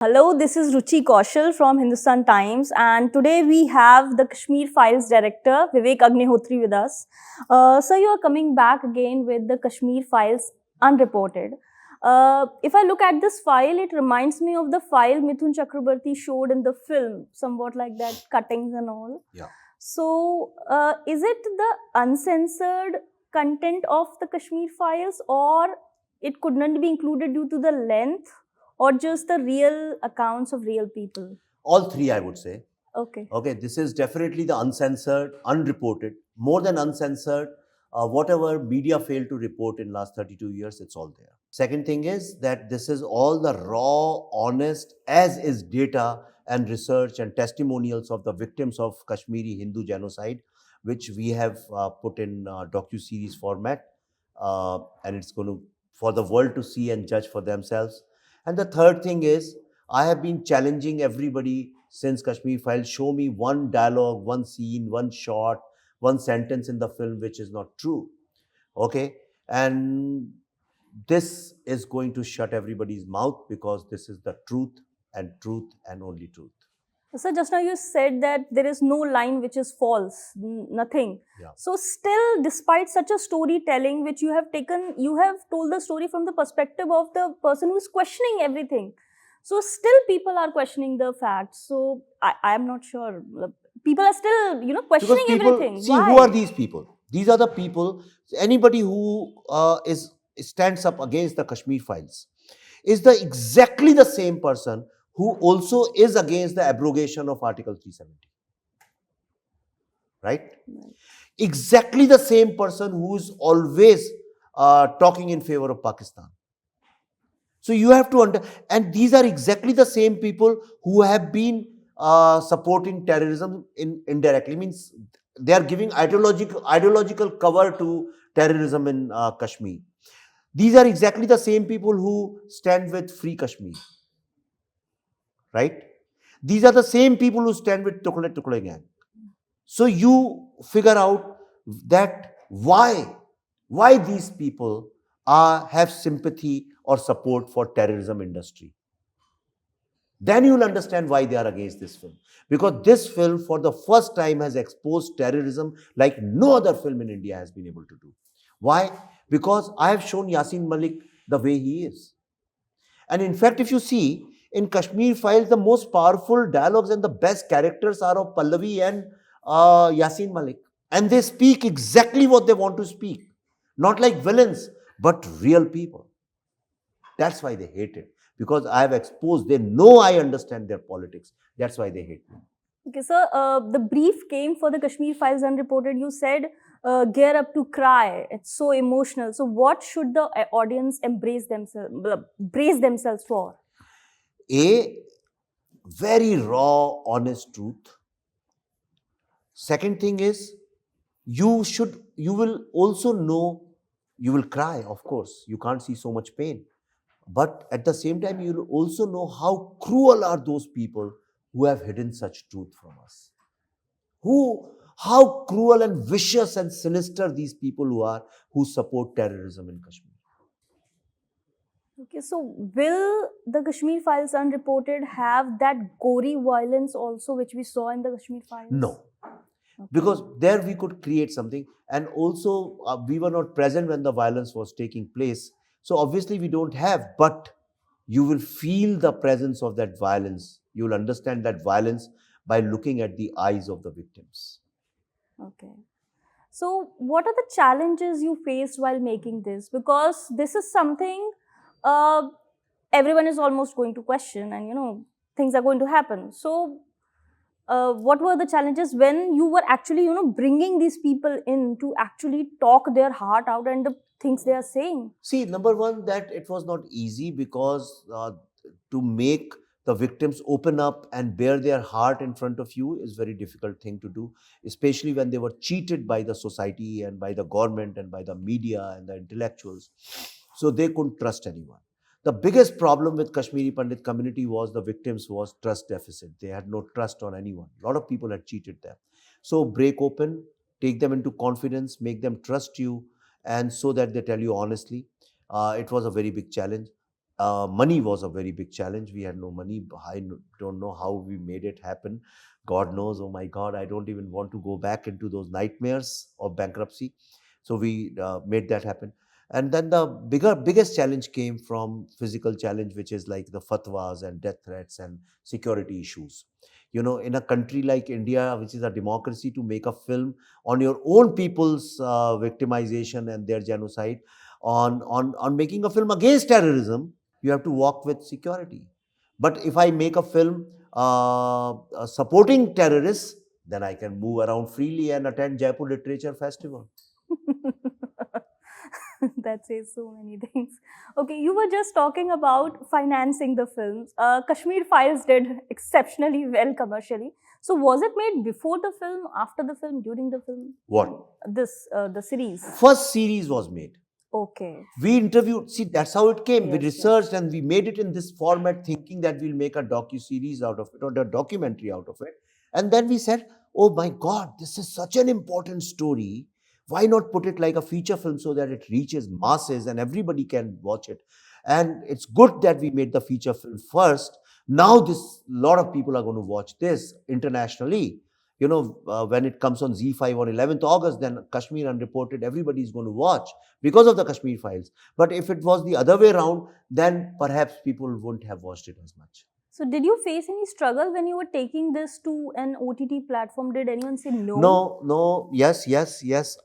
Hello, this is Ruchi Kaushal from Hindustan Times, and today we have the Kashmir Files director Vivek Agnihotri with us. So you are coming back again with the Kashmir Files Unreported. If I look at this file, it reminds me of the file Mithun Chakrabarti showed in the film, somewhat like that, cuttings and all. Yeah. So, is it the uncensored content of the Kashmir Files, or it could not be included due to the length? Or just the real accounts of real people? All three, I would say. Okay. Okay, this is definitely the uncensored, unreported, more than uncensored. Whatever media failed to report in last 32 years, it's all there. Second thing is that this is all the raw, honest, as is data and research and testimonials of the victims of Kashmiri Hindu genocide, which we have put in docu-series format, and it's going to for the world to see and judge for themselves. And the third thing is, I have been challenging everybody since Kashmir Files. Show me one dialogue, one scene, one shot, one sentence in the film which is not true. Okay? And this is going to shut everybody's mouth because this is the truth and only truth. So just now you said that there is no line which is false, nothing. Yeah. So still, despite such a storytelling which you have taken, you have told the story from the perspective of the person who is questioning everything. So still people are questioning the facts. So I am not sure. People are still, questioning everything. See, Why? who are these people? These are the people, anybody who stands up against the Kashmir Files is exactly the same person who also is against the abrogation of Article 370. Right? Exactly the same person who is always talking in favor of Pakistan. So you have to and these are exactly the same people who have been supporting terrorism indirectly. Means they are giving ideological cover to terrorism in Kashmir. These are exactly the same people who stand with Free Kashmir. Right? These are the same people who stand with Tukle Tukle gang. So you figure out that why these people have sympathy or support for terrorism industry. Then you will understand why they are against this film. Because this film, for the first time, has exposed terrorism like no other film in India has been able to do. Why? Because I have shown Yasin Malik the way he is. And in fact, if you see, in Kashmir Files, the most powerful dialogues and the best characters are of Pallavi and Yasin Malik. And they speak exactly what they want to speak. Not like villains, but real people. That's why they hate it. Because I have exposed, they know I understand their politics. That's why they hate me. Okay, so the brief came for the Kashmir Files Unreported. You said, gear up to cry. It's so emotional. So what should the audience brace themselves for? A very raw, honest truth. Second thing is, you will also know, you will cry, of course. You can't see so much pain. But at the same time, you will also know how cruel are those people who have hidden such truth from us. How cruel and vicious and sinister these people who support terrorism in Kashmir. Okay, so will the Kashmir Files Unreported have that gory violence also which we saw in the Kashmir Files? No. Because there we could create something, and also we were not present when the violence was taking place. So obviously we don't have, but you will feel the presence of that violence. You will understand that violence by looking at the eyes of the victims. Okay. So what are the challenges you faced while making this? Because this is something everyone is almost going to question, and things are going to happen. So what were the challenges when you were actually bringing these people in to actually talk their heart out and the things they are saying? See, number one, that it was not easy because to make the victims open up and bare their heart in front of you is very difficult thing to do, especially when they were cheated by the society and by the government and by the media and the intellectuals. So they couldn't trust anyone. The biggest problem with Kashmiri Pandit community was the victims was trust deficit. They had no trust on anyone. A lot of people had cheated them. So break open, take them into confidence, make them trust you, and so that they tell you honestly. It was a very big challenge. Money was a very big challenge. We had no money. Don't know how we made it happen. God knows. Oh my God, I don't even want to go back into those nightmares of bankruptcy. So we made that happen. And then the biggest challenge came from physical challenge, which is like the fatwas and death threats and security issues. In a country like India, which is a democracy, to make a film on your own people's victimization and their genocide, on making a film against terrorism, you have to walk with security. But if I make a film supporting terrorists, then I can move around freely and attend Jaipur Literature Festival. That says so many things. Okay, you were just talking about financing the films. Kashmir Files did exceptionally well commercially. So, was it made before the film, after the film, during the film? What? The series. First series was made. Okay. We interviewed. See, that's how it came. We Yes, researched and we made it in this format, thinking that we'll make a docu-series out of it or a documentary out of it. And then we said, oh my God, this is such an important story. Why not put it like a feature film so that it reaches masses and everybody can watch it? And it's good that we made the feature film first. Now this lot of people are going to watch this internationally. When it comes on Z5 on 11th August, then Kashmir Unreported, everybody is going to watch because of the Kashmir Files. But if it was the other way around, then perhaps people wouldn't have watched it as much. So, did you face any struggle when you were taking this to an OTT platform? Did anyone say no? No, yes. Let's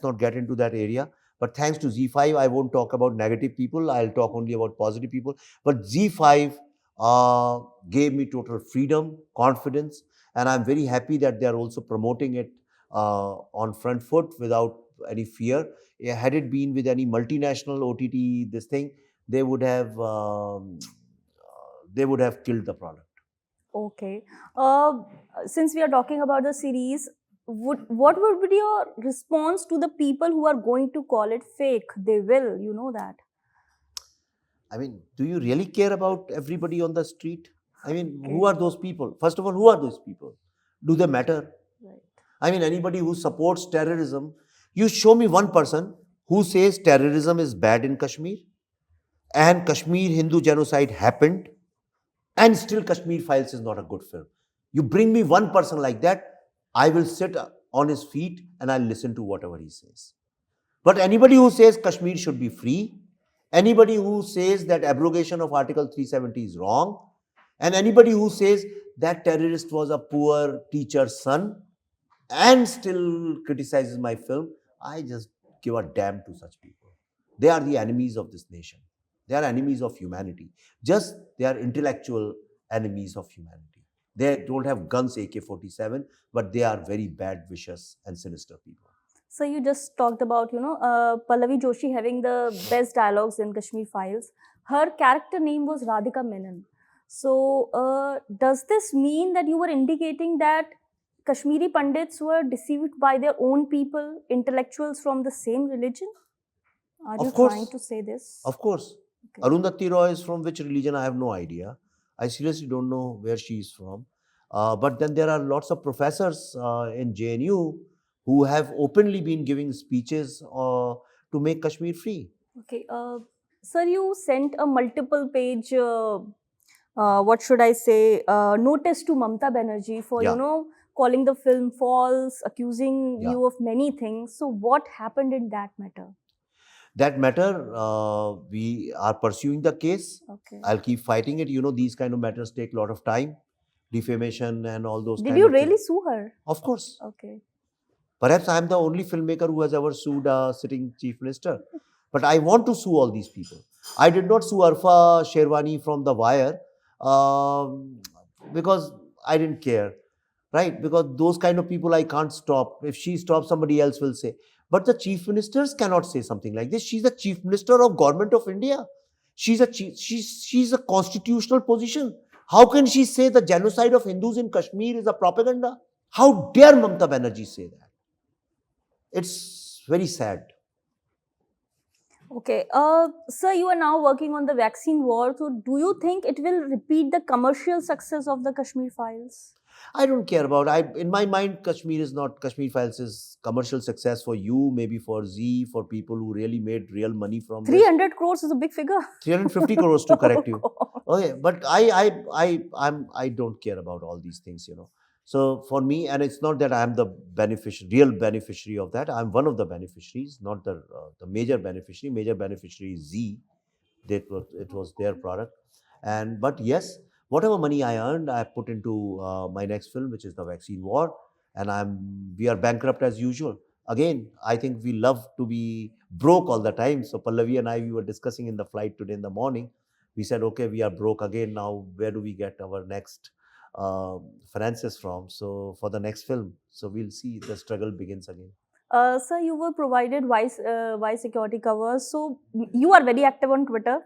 not get into that area. But thanks to Z5, I won't talk about negative people. I'll talk only about positive people. But Z5 gave me total freedom, confidence, and I'm very happy that they are also promoting it on front foot without any fear. Had it been with any multinational OTT, this thing, they would have killed the product. Okay. Since we are talking about the series, what would be your response to the people who are going to call it fake? They will, you know that. I mean, do you really care about everybody on the street? I mean, Okay. who are those people? First of all, who are those people? Do they matter? Right. I mean, anybody who supports terrorism, you show me one person who says terrorism is bad in Kashmir and Kashmir Hindu genocide happened and still Kashmir Files is not a good film. You bring me one person like that, I will sit on his feet and I'll listen to whatever he says. But anybody who says Kashmir should be free, anybody who says that abrogation of Article 370 is wrong, and anybody who says that terrorist was a poor teacher's son and still criticizes my film, I just give a damn to such people. They are the enemies of this nation. They are enemies of humanity. Just they are intellectual enemies of humanity. They don't have guns AK-47, but they are very bad, vicious, and sinister people. So you just talked about, Pallavi Joshi having the best dialogues in Kashmir Files. Her character name was Radhika Menon. So does this mean that you were indicating that Kashmiri Pandits were deceived by their own people, intellectuals from the same religion? Are you trying to say this? Of course. Okay. Arundhati Roy is from which religion? I have no idea. I seriously don't know where she is from. But then there are lots of professors in JNU who have openly been giving speeches to make Kashmir free. Okay. Sir, you sent a multiple page, what should I say, notice to Mamata Banerjee for, calling the film false, accusing you of many things. So what happened in that matter? That matter, we are pursuing the case. Okay. I'll keep fighting it. These kind of matters take a lot of time, defamation and all those. Did you really sue her? Of course. Okay. Perhaps I'm the only filmmaker who has ever sued a sitting chief minister. But I want to sue all these people. I did not sue Arfa Sherwani from The Wire because I didn't care, right? Because those kind of people I can't stop. If she stops, somebody else will say. But the chief ministers cannot say something like this. She's the chief minister of government of India. She's a constitutional position. How can she say the genocide of Hindus in Kashmir is a propaganda? How dare Mamata Banerjee say that? It's very sad. Okay. Sir, you are now working on the vaccine war. So do you think it will repeat the commercial success of the Kashmir Files? I don't care about. In my mind, Kashmir Files is commercial success for you, maybe for Z, for people who really made real money from this. 300 crores is a big figure. 350 crores to correct you. God. Okay, but I don't care about all these things, you know. So for me, and it's not that I'm the real beneficiary of that. I'm one of the beneficiaries, not the major beneficiary. Major beneficiary is Z. It was their product, but yes, whatever money I earned, I put into my next film, which is the vaccine war, and we are bankrupt as usual. Again, I think we love to be broke all the time. So Pallavi and I, we were discussing in the flight today in the morning. We said, okay, we are broke again now. Where do we get our next finances from? So for the next film, so we'll see. The struggle begins again. Sir, you were provided why security covers. So you are very active on Twitter.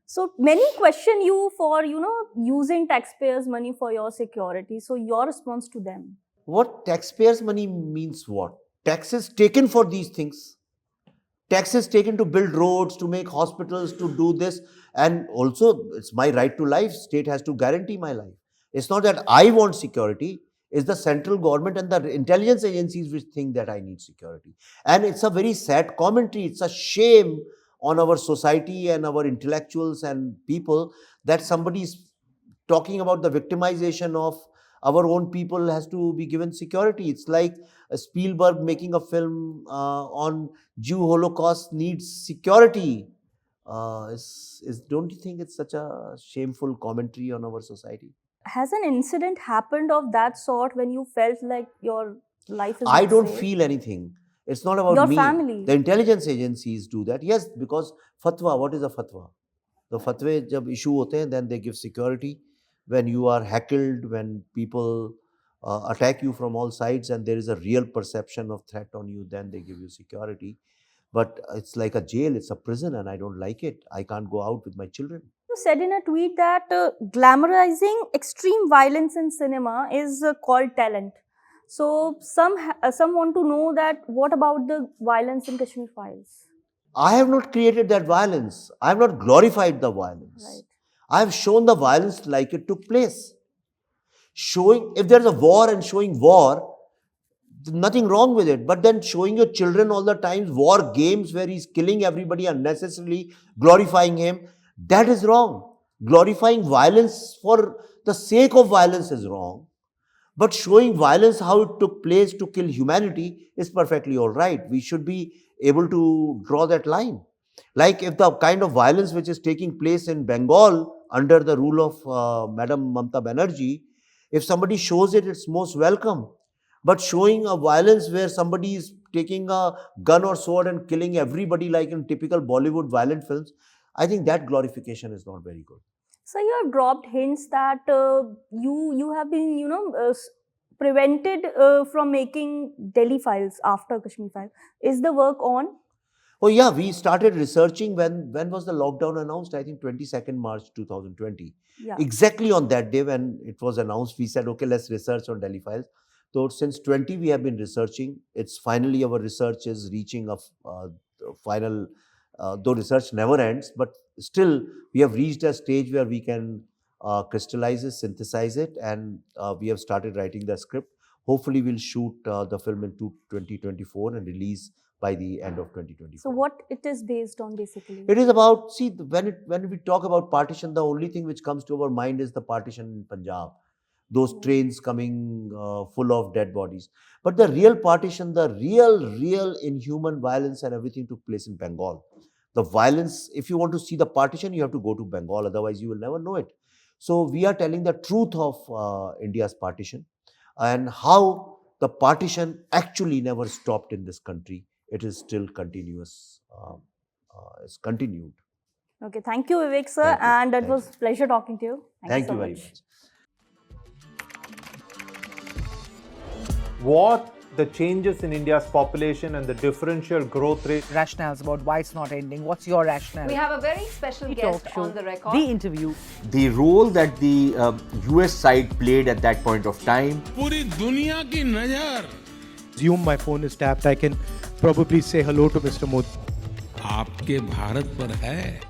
So many question you for using taxpayers' money for your security. So your response to them? What taxpayers' money means what? Taxes taken for these things. Taxes taken to build roads, to make hospitals, to do this. And also, it's my right to life. State has to guarantee my life. It's not that I want security. It's the central government and the intelligence agencies which think that I need security. And it's a very sad commentary. It's a shame on our society and our intellectuals and people that somebody is talking about the victimization of our own people has to be given security. It's like Spielberg making a film on Jew Holocaust needs security. Don't you think it's such a shameful commentary on our society? Has an incident happened of that sort when you felt like your life is I not don't safe? feel anything. It's not about Your me. family. The intelligence agencies do that. Yes, because fatwa, what is a fatwa? The fatwa jab issue hote hain, then they give security. When you are heckled, when people attack you from all sides and there is a real perception of threat on you, then they give you security. But it's like a jail, it's a prison, and I don't like it. I can't go out with my children. You said in a tweet that glamorizing extreme violence in cinema is called talent. So some want to know that what about the violence in Kashmir Files? I have not created that violence. I have not glorified the violence. Right. I have shown the violence like it took place. Showing, if there's a war and showing war, nothing wrong with it. But then showing your children all the time war games where he's killing everybody unnecessarily, glorifying him, that is wrong. Glorifying violence for the sake of violence is wrong. But showing violence, how it took place to kill humanity, is perfectly all right. We should be able to draw that line. Like if the kind of violence which is taking place in Bengal under the rule of Madam Mamata Banerjee, if somebody shows it, it's most welcome. But showing a violence where somebody is taking a gun or sword and killing everybody like in typical Bollywood violent films, I think that glorification is not very good. So you have dropped hints that you have been prevented from making Delhi Files after Kashmir Files. Is the work on? Oh yeah, we started researching when was the lockdown announced? I think 22nd March 2020. Yeah. Exactly on that day when it was announced, we said, okay, let's research on Delhi Files. So since 20, we have been researching. It's finally our research is reaching a final, though research never ends, but still we have reached a stage where we can crystallize it, synthesize it, and we have started writing the script. Hopefully, we'll shoot the film in 2024 and release by the end of 2024. So what it is based on basically? It is about, see, when we talk about partition, the only thing which comes to our mind is the partition in Punjab. Those trains coming full of dead bodies. But the real partition, the real inhuman violence and everything took place in Bengal. The violence, if you want to see the partition, you have to go to Bengal, otherwise you will never know it. So we are telling the truth of India's partition and how the partition actually never stopped in this country. It is still continuous, it's continued. Okay, thank you Vivek sir, and it was a pleasure talking to you. Thank you very much. What the changes in India's population and the differential growth rate. Rationales about why it's not ending. What's your rationale? We have a very special guest on the record. The interview. The role that the US side played at that point of time. पूरी दुनिया की नजर. Assume my phone is tapped. I can probably say hello to Mr. Modi. आपके भारत पर है.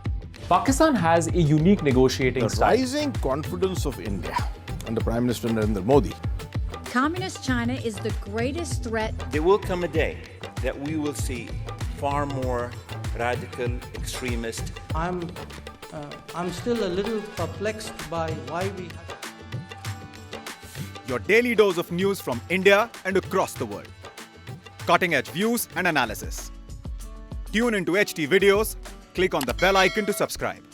Pakistan has a unique negotiating The style. rising confidence of India under Prime Minister Narendra Modi. Communist China is the greatest threat. There will come a day that we will see far more radical extremist. I'm still a little perplexed by why we. Your daily dose of news from India and across the world. Cutting edge views and analysis. Tune into HT videos. Click on the bell icon to subscribe.